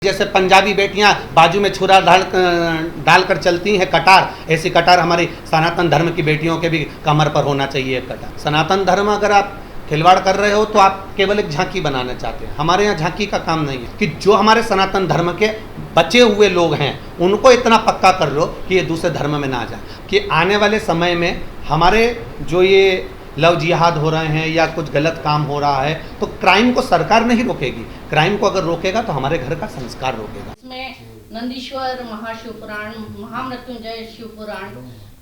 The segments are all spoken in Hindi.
जैसे पंजाबी बेटियां बाजू में छुरा डालकर चलती हैं कटार, ऐसी कटार हमारी सनातन धर्म की बेटियों के भी कमर पर होना चाहिए एक कटार। सनातन धर्म अगर आप खिलवाड़ कर रहे हो तो आप केवल एक झांकी बनाना चाहते हैं। हमारे यहाँ झांकी का काम नहीं है कि जो हमारे सनातन धर्म के बचे हुए लोग हैं उनको इतना पक्का कर लो कि ये दूसरे धर्म में ना जाए, कि आने वाले समय में हमारे जो ये लव जिहाद हो रहे हैं या कुछ गलत काम हो रहा है तो क्राइम को सरकार नहीं रोकेगी, क्राइम को अगर रोकेगा तो हमारे घर का संस्कार रोकेगा। इसमें नंदीश्वर महाशिवपुराण, महामृत्युंजय शिवपुराण,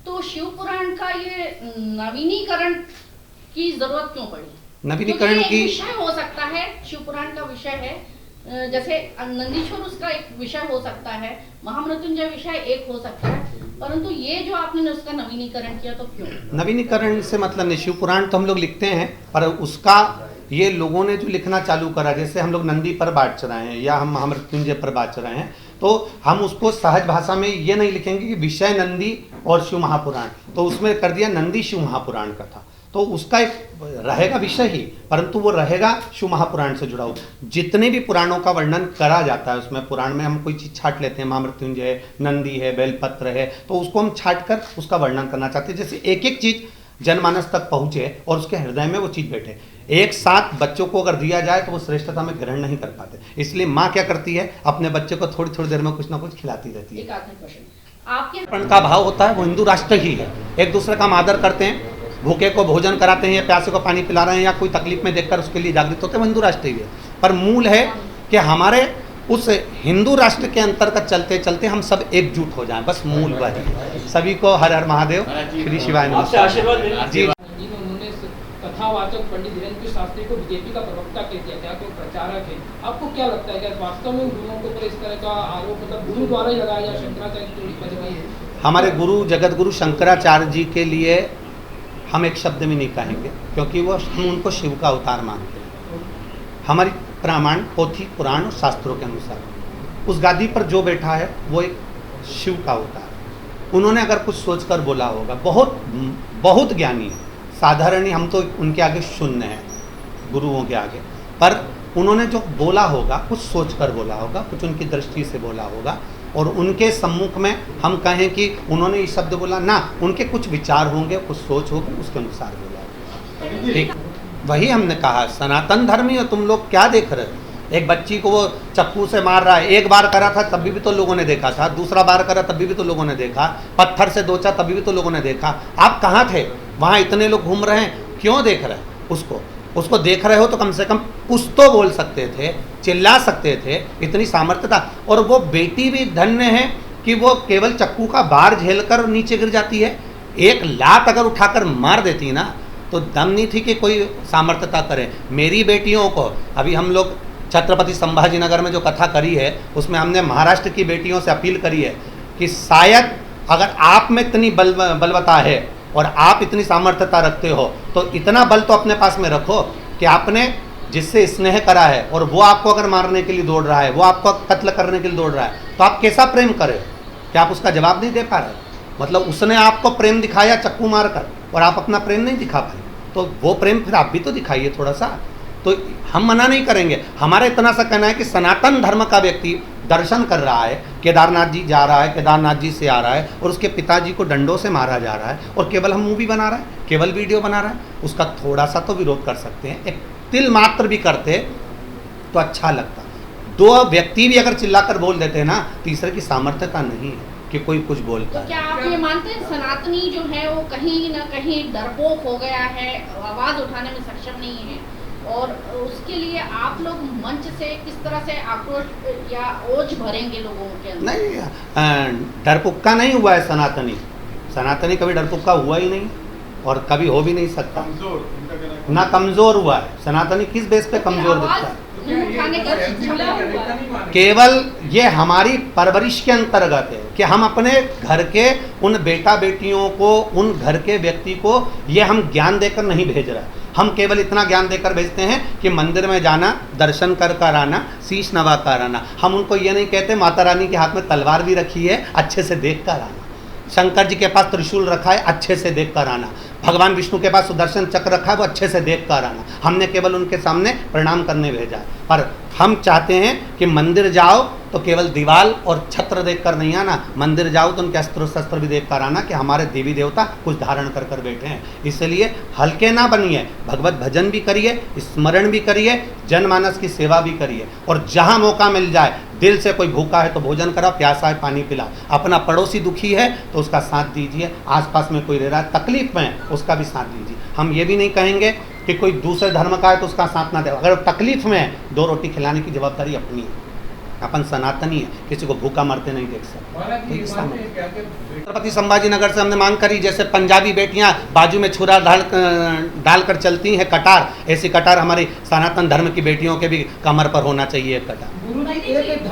तो शिवपुराण का ये नवीनीकरण की जरूरत क्यों पड़ी? नवीनीकरण की विषय हो सकता है, शिवपुराण का विषय है, जैसे नंदीश्वर उसका एक विषय हो सकता है, महामृत्युंजय विषय एक हो सकता है, परंतु ये जो आपने उसका नवीनीकरण किया तो क्यों? नवीनीकरण से मतलब नहीं, शिवपुराण तो हम लोग लिखते हैं पर उसका ये लोगों ने जो लिखना चालू करा, जैसे हम लोग नंदी पर बात रहे हैं या हम महामृत्युंजय पर बात रहे हैं तो हम उसको सहज भाषा में ये नहीं लिखेंगे कि विषय नंदी और शिव महापुराण, तो उसमें कर दिया नंदी शिव महापुराण का था, तो उसका एक रहेगा विषय ही, परंतु वो रहेगा शिव महापुराण से जुड़ा हुआ। जितने भी पुराणों का वर्णन करा जाता है उसमें, पुराण में हम कोई चीज़ छाट लेते हैं, महामृत्युंजय नंदी है, बेलपत्र है, तो उसको हम छाट कर उसका वर्णन करना चाहते हैं, जैसे एक एक चीज़ जनमानस तक पहुँचे और उसके हृदय में वो चीज़ बैठे। एक साथ बच्चों को अगर दिया जाए तो वो श्रेष्ठता में ग्रहण नहीं कर पाते, इसलिए माँ क्या करती है, अपने बच्चे को थोड़ी थोड़ी देर में कुछ ना कुछ खिलाती रहती है। एक आखिरी प्रश्न, आपके का भाव होता है वो हिंदू राष्ट्र ही है, एक दूसरे का हम आदर करते हैं, भूखे को भोजन कराते हैं या प्यासे को पानी पिला रहे हैं या कोई तकलीफ में देखकर उसके लिए जागृत होते हैं, वो हिंदू राष्ट्र ही है। पर मूल है कि हमारे उस हिंदू राष्ट्र के अंतर्गत चलते चलते हम सब एकजुट हो जाएं, बस मूल वही। सभी को हर हर महादेव, श्री शिवाय नमः जी। उन्होंने कथावाचक पंडित धीरेन्द्र शास्त्री को बीजेपी का प्रवक्ता कह दिया, क्या तो प्रचारक है, आपको क्या लगता है, क्या वास्तव में गुरुओं के ऊपर इस तरह का आरोप मतलब गुरु द्वारा ही लगाया जाए? शंकराचार्य की बजवाई है, हमारे गुरु जगत गुरु शंकराचार्य जी के लिए हम एक शब्द में नहीं कहेंगे, क्योंकि वो हम उनको शिव का अवतार मानते हैं। हमारी प्रमाण पोथी पुराण और शास्त्रों के अनुसार उस गादी पर जो बैठा है वो एक शिव का अवतार है। उन्होंने अगर कुछ सोचकर बोला होगा, बहुत बहुत ज्ञानी है, साधारण ही हम तो उनके आगे शून्य हैं गुरुओं के आगे, पर उन्होंने जो बोला होगा कुछ सोचकर बोला होगा, कुछ उनकी दृष्टि से बोला होगा, और उनके सम्मुख में हम कहें कि उन्होंने ये शब्द बोला ना, उनके कुछ विचार होंगे, कुछ सोच होगी, उसके अनुसार बोला। ठीक, वही हमने कहा, सनातन धर्मी हो तुम लोग, क्या देख रहे हो? एक बच्ची को वो चप्पू से मार रहा है, एक बार करा था तभी भी तो लोगों ने देखा था, दूसरा बार करा तभी भी तो लोगों ने देखा, पत्थर से दोचा तभी भी तो लोगों ने देखा। आप कहाँ थे? वहाँ इतने लोग घूम रहे हैं, क्यों देख रहे हैं उसको देख रहे हो तो कम से कम कुछ तो बोल सकते थे, चिल्ला सकते थे, इतनी सामर्थ्य था। और वो बेटी भी धन्य है कि वो केवल चक्कू का बार झेलकर नीचे गिर जाती है, एक लात अगर उठाकर मार देती ना तो दम नहीं थी कि कोई सामर्थ्यता करे। मेरी बेटियों को अभी हम लोग छत्रपति संभाजी नगर में जो कथा करी है उसमें हमने महाराष्ट्र की बेटियों से अपील करी है कि शायद अगर आप में इतनी बलवता है और आप इतनी सामर्थ्यता रखते हो तो इतना बल तो अपने पास में रखो कि आपने जिससे स्नेह करा है और वो आपको अगर मारने के लिए दौड़ रहा है, वो आपको कत्ल करने के लिए दौड़ रहा है, तो आप कैसा प्रेम करें? क्या आप उसका जवाब नहीं दे पा रहे? मतलब उसने आपको प्रेम दिखाया चक्कू मारकर और आप अपना प्रेम नहीं दिखा पाए, तो वो प्रेम फिर आप भी तो दिखाइए थोड़ा सा। तो हम मना नहीं करेंगे, हमारा इतना सा कहना है कि सनातन धर्म का व्यक्ति दर्शन कर रहा है, केदारनाथ जी जा रहा है, केदारनाथ जी से आ रहा है और उसके पिताजी को डंडों से मारा जा रहा है और केवल हम मूवी बना रहा है, केवल वीडियो बना रहा है, उसका थोड़ा सा तो विरोध कर सकते हैं। एक तिल मात्र भी करते तो अच्छा लगता। दो व्यक्ति भी अगर चिल्लाकर बोल देते ना, तीसरे की सामर्थ्यता नहीं है कि कोई कुछ बोलता है। तो क्या आप ये मानते हैं सनातनी जो है वो कहीं ना कहीं डरपोक हो गया है, आवाज उठाने में सक्षम नहीं है, और उसके लिए आप लोग मंच से किस तरह से आक्रोश या ओज भरेंगे लोगों के अंदर? नहीं, डरपुक्का नहीं हुआ है सनातनी कभी डरपुक्का हुआ ही नहीं और कभी हो भी नहीं सकता, ना कमजोर हुआ है। सनातनी किस बेस पे कमजोर दिखता है? केवल ये हमारी परवरिश के अंतर्गत है कि हम अपने घर के उन बेटा बेटियों को, उन घर के व्यक्ति को ये हम ज्ञान देकर नहीं भेज रहे, हम केवल इतना ज्ञान देकर भेजते हैं कि मंदिर में जाना, दर्शन कर आना, शीश नवा कर आना। हम उनको ये नहीं कहते माता रानी के हाथ में तलवार भी रखी है, अच्छे से देख कर आना। शंकर जी के पास त्रिशूल रखा है, अच्छे से देख कर आना। भगवान विष्णु के पास सुदर्शन चक्र रखा है, वो अच्छे से देख कर आना। हमने केवल उनके सामने प्रणाम करने भेजा है। पर हम चाहते हैं कि मंदिर जाओ तो केवल दीवाल और छत्र देख कर नहीं आना, मंदिर जाओ तो उनके अस्त्र शस्त्र भी देख कर आना कि हमारे देवी देवता कुछ धारण कर कर बैठे हैं। इसलिए हल्के ना बनिए, भगवत भजन भी करिए, स्मरण भी करिए, जनमानस की सेवा भी करिए, और जहाँ मौका मिल जाए दिल से कोई भूखा है तो भोजन कराओ, प्यासा है पानी पिलाओ, अपना पड़ोसी दुखी है तो उसका साथ दीजिए, आसपास में कोई रह रहा है तकलीफ में उसका भी साथ दीजिए। हम ये भी नहीं कहेंगे कि कोई दूसरे धर्म का है तो उसका साथ ना दे, अगर तकलीफ में है 2 रोटी खिलाने की जवाबदारी अपनी है। अपन सनातनी है, किसी को भूखा मरते नहीं देख सकते। छत्रपति संभाजी नगर से हमने मांग करी, जैसे पंजाबी बेटियां बाजू में छुरा डालकर चलती हैं कटार, ऐसी कटार हमारी सनातन धर्म की बेटियों के भी कमर पर होना चाहिए एक कटार।